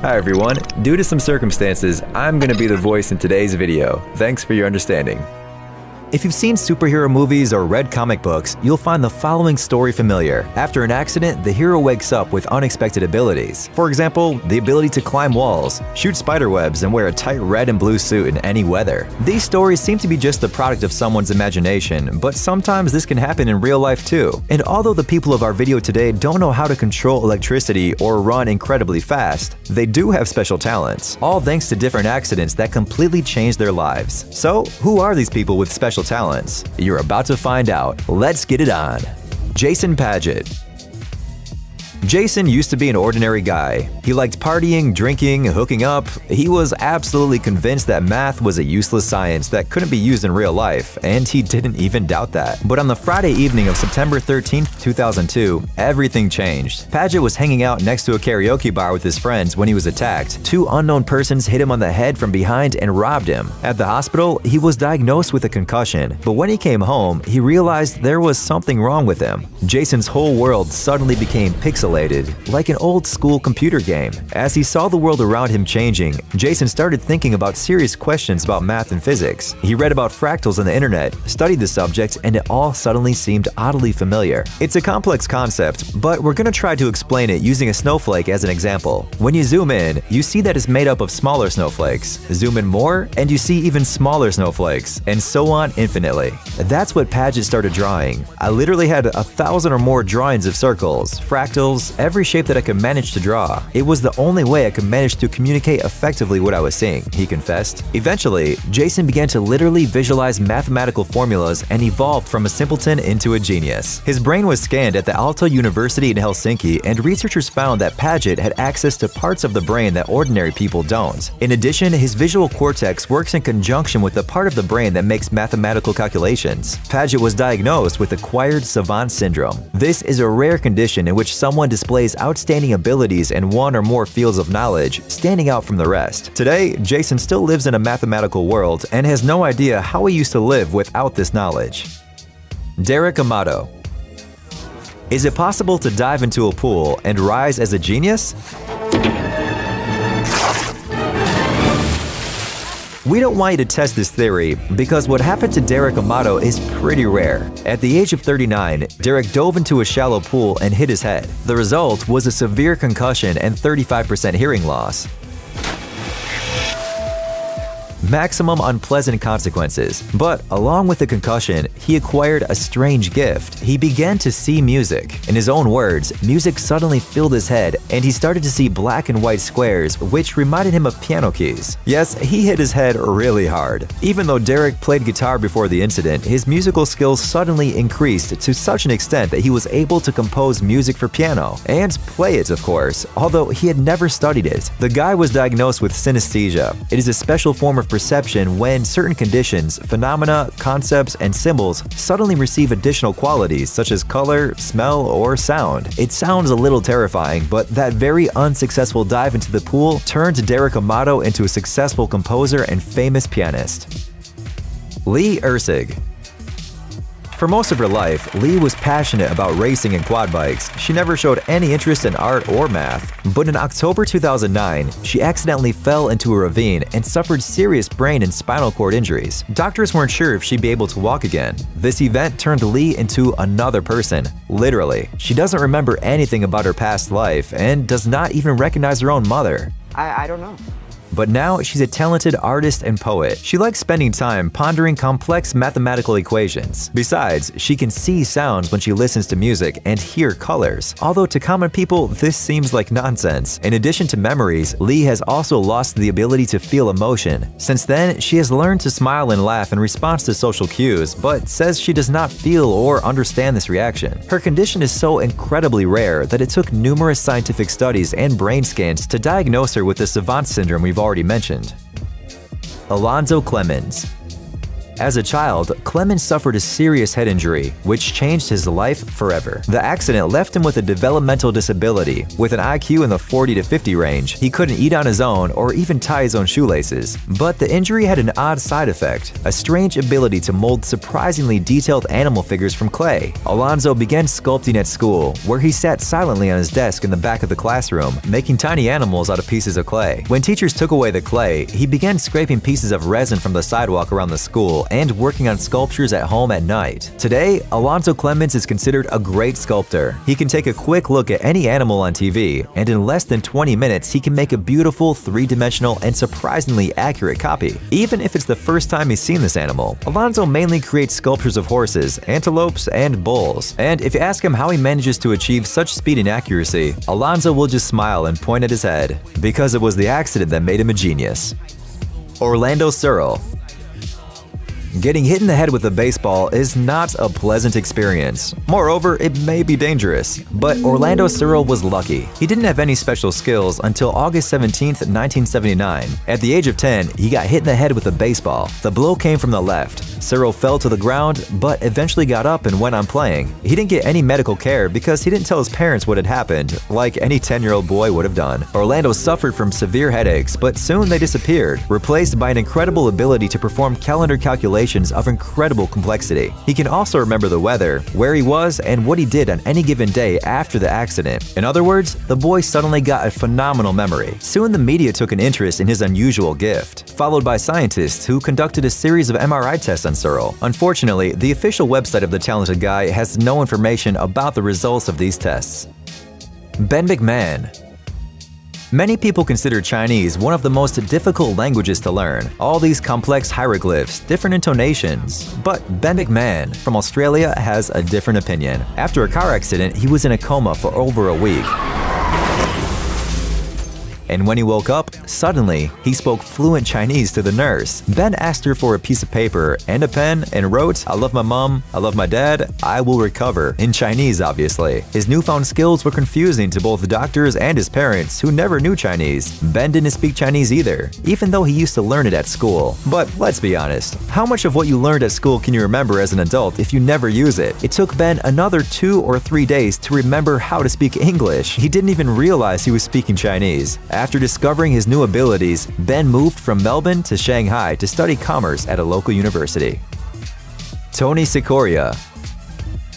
Hi everyone, due to some circumstances, I'm going to be the voice in today's video. Thanks for your understanding. If you've seen superhero movies or read comic books, you'll find the following story familiar. After an accident, the hero wakes up with unexpected abilities. For example, the ability to climb walls, shoot spiderwebs, and wear a tight red and blue suit in any weather. These stories seem to be just the product of someone's imagination, but sometimes this can happen in real life too. And although the people of our video today don't know how to control electricity or run incredibly fast, they do have special talents, all thanks to different accidents that completely changed their lives. So, who are these people with special talents? You're about to find out. Let's get it on. Jason Paget. Jason used to be an ordinary guy. He liked partying, drinking, hooking up. He was absolutely convinced that math was a useless science that couldn't be used in real life, and he didn't even doubt that. But on the Friday evening of September 13, 2002, everything changed. Paget was hanging out next to a karaoke bar with his friends when he was attacked. Two unknown persons hit him on the head from behind and robbed him. At the hospital, he was diagnosed with a concussion, but when he came home, he realized there was something wrong with him. Jason's whole world suddenly became pixelated, like an old-school computer game. As he saw the world around him changing, Jason started thinking about serious questions about math and physics. He read about fractals on the internet, studied the subject, and it all suddenly seemed oddly familiar. It's a complex concept, but we're gonna try to explain it using a snowflake as an example. When you zoom in, you see that it's made up of smaller snowflakes. Zoom in more, and you see even smaller snowflakes, and so on infinitely. That's what Paget started drawing. I literally had 1,000 or more drawings of circles, fractals, every shape that I could manage to draw. It was the only way I could manage to communicate effectively what I was seeing, he confessed. Eventually, Jason began to literally visualize mathematical formulas and evolved from a simpleton into a genius. His brain was scanned at the Aalto University in Helsinki, and researchers found that Paget had access to parts of the brain that ordinary people don't. In addition, his visual cortex works in conjunction with the part of the brain that makes mathematical calculations. Paget was diagnosed with acquired savant syndrome. This is a rare condition in which someone displays outstanding abilities in one or more fields of knowledge, standing out from the rest. Today, Jason still lives in a mathematical world and has no idea how he used to live without this knowledge. Derek Amato. Is it possible to dive into a pool and rise as a genius? We don't want you to test this theory because what happened to Derek Amato is pretty rare. At the age of 39, Derek dove into a shallow pool and hit his head. The result was a severe concussion and 35% hearing loss. Maximum unpleasant consequences. But along with the concussion, he acquired a strange gift. He began to see music. In his own words, music suddenly filled his head, and he started to see black and white squares, which reminded him of piano keys. Yes, he hit his head really hard. Even though Derek played guitar before the incident, his musical skills suddenly increased to such an extent that he was able to compose music for piano, and play it, of course, although he had never studied it. The guy was diagnosed with synesthesia. It is a special form of perception when certain conditions, phenomena, concepts, and symbols suddenly receive additional qualities such as color, smell, or sound. It sounds a little terrifying, but that very unsuccessful dive into the pool turned Derek Amato into a successful composer and famous pianist. Lee Ersig. For most of her life, Lee was passionate about racing and quad bikes. She never showed any interest in art or math. But in October 2009, she accidentally fell into a ravine and suffered serious brain and spinal cord injuries. Doctors weren't sure if she'd be able to walk again. This event turned Lee into another person, literally. She doesn't remember anything about her past life and does not even recognize her own mother. I don't know. But now she's a talented artist and poet. She likes spending time pondering complex mathematical equations. Besides, she can see sounds when she listens to music and hear colors. Although to common people, this seems like nonsense. In addition to memories, Lee has also lost the ability to feel emotion. Since then, she has learned to smile and laugh in response to social cues, but says she does not feel or understand this reaction. Her condition is so incredibly rare that it took numerous scientific studies and brain scans to diagnose her with the savant syndrome we've already mentioned. Alonzo Clemens. As a child, Clemens suffered a serious head injury, which changed his life forever. The accident left him with a developmental disability. With an IQ in the 40 to 50 range, he couldn't eat on his own or even tie his own shoelaces. But the injury had an odd side effect, a strange ability to mold surprisingly detailed animal figures from clay. Alonso began sculpting at school, where he sat silently on his desk in the back of the classroom, making tiny animals out of pieces of clay. When teachers took away the clay, he began scraping pieces of resin from the sidewalk around the school and working on sculptures at home at night. Today, Alonso Clemens is considered a great sculptor. He can take a quick look at any animal on TV, and in less than 20 minutes, he can make a beautiful, three-dimensional, and surprisingly accurate copy. Even if it's the first time he's seen this animal, Alonso mainly creates sculptures of horses, antelopes, and bulls. And if you ask him how he manages to achieve such speed and accuracy, Alonso will just smile and point at his head, because it was the accident that made him a genius. Orlando Searle. Getting hit in the head with a baseball is not a pleasant experience. Moreover, it may be dangerous. But Orlando Searle was lucky. He didn't have any special skills until August 17, 1979. At the age of 10, he got hit in the head with a baseball. The blow came from the left. Searle fell to the ground, but eventually got up and went on playing. He didn't get any medical care because he didn't tell his parents what had happened, like any 10-year-old boy would have done. Orlando suffered from severe headaches, but soon they disappeared, replaced by an incredible ability to perform calendar calculations of incredible complexity. He can also remember the weather, where he was, and what he did on any given day after the accident. In other words, the boy suddenly got a phenomenal memory. Soon the media took an interest in his unusual gift, followed by scientists who conducted a series of MRI tests on Searle. Unfortunately, the official website of the talented guy has no information about the results of these tests. Ben McMahon. Many people consider Chinese one of the most difficult languages to learn. All these complex hieroglyphs, different intonations. But Ben McMahon from Australia has a different opinion. After a car accident, he was in a coma for over a week. And when he woke up, suddenly, he spoke fluent Chinese to the nurse. Ben asked her for a piece of paper and a pen and wrote, "I love my mom, I love my dad, I will recover," in Chinese, obviously. His newfound skills were confusing to both the doctors and his parents, who never knew Chinese. Ben didn't speak Chinese either, even though he used to learn it at school. But let's be honest, how much of what you learned at school can you remember as an adult if you never use it? It took Ben another 2 or 3 days to remember how to speak English. He didn't even realize he was speaking Chinese. After discovering his new abilities, Ben moved from Melbourne to Shanghai to study commerce at a local university. Tony Sikoria.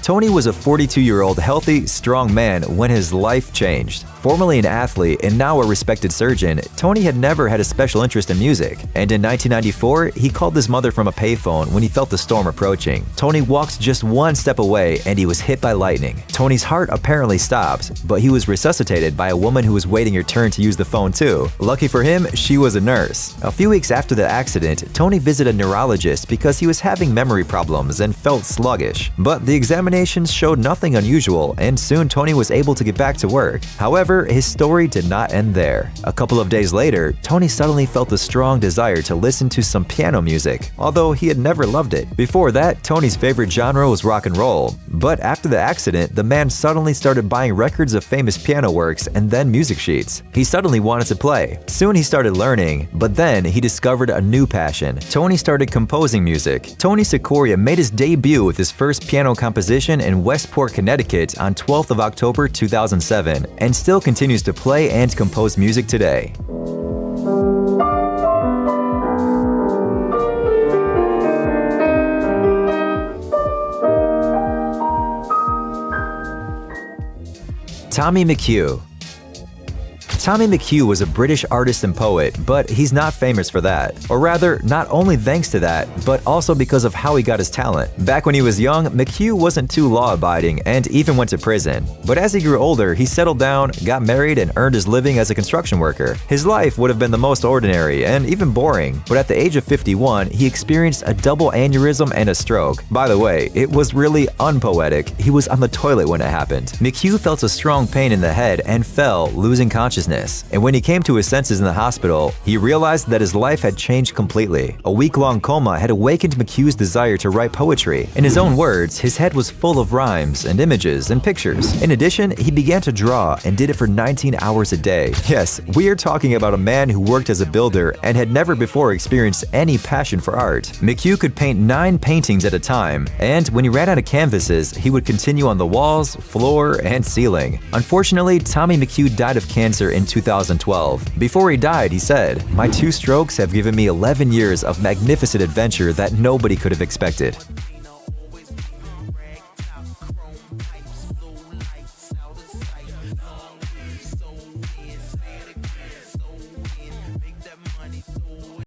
Tony was a 42-year-old healthy, strong man when his life changed. Formerly an athlete and now a respected surgeon, Tony had never had a special interest in music. And in 1994, he called his mother from a payphone when he felt the storm approaching. Tony walked just one step away and he was hit by lightning. Tony's heart apparently stopped, but he was resuscitated by a woman who was waiting her turn to use the phone too. Lucky for him, she was a nurse. A few weeks after the accident, Tony visited a neurologist because he was having memory problems and felt sluggish. But the examinations showed nothing unusual, and soon Tony was able to get back to work. However, his story did not end there. A couple of days later, Tony suddenly felt a strong desire to listen to some piano music, although he had never loved it. Before that, Tony's favorite genre was rock and roll. But after the accident, the man suddenly started buying records of famous piano works and then music sheets. He suddenly wanted to play. Soon he started learning, but then he discovered a new passion. Tony started composing music. Tony Sikoria made his debut with his first piano composition in Westport, Connecticut on 12th of October 2007, and still continues to play and compose music today. Tommy McHugh. Tommy McHugh was a British artist and poet, but he's not famous for that. Or rather, not only thanks to that, but also because of how he got his talent. Back when he was young, McHugh wasn't too law-abiding and even went to prison. But as he grew older, he settled down, got married, and earned his living as a construction worker. His life would have been the most ordinary and even boring, but at the age of 51, he experienced a double aneurysm and a stroke. By the way, it was really unpoetic. He was on the toilet when it happened. McHugh felt a strong pain in the head and fell, losing consciousness. illness, and when he came to his senses in the hospital, he realized that his life had changed completely. A week-long coma had awakened McHugh's desire to write poetry. In his own words, his head was full of rhymes and images and pictures. In addition, he began to draw and did it for 19 hours a day. Yes, we are talking about a man who worked as a builder and had never before experienced any passion for art. McHugh could paint 9 paintings at a time, and when he ran out of canvases, he would continue on the walls, floor, and ceiling. Unfortunately, Tommy McHugh died of cancer in 2012. Before he died, he said, "My 2 strokes have given me 11 years of magnificent adventure that nobody could have expected." Money.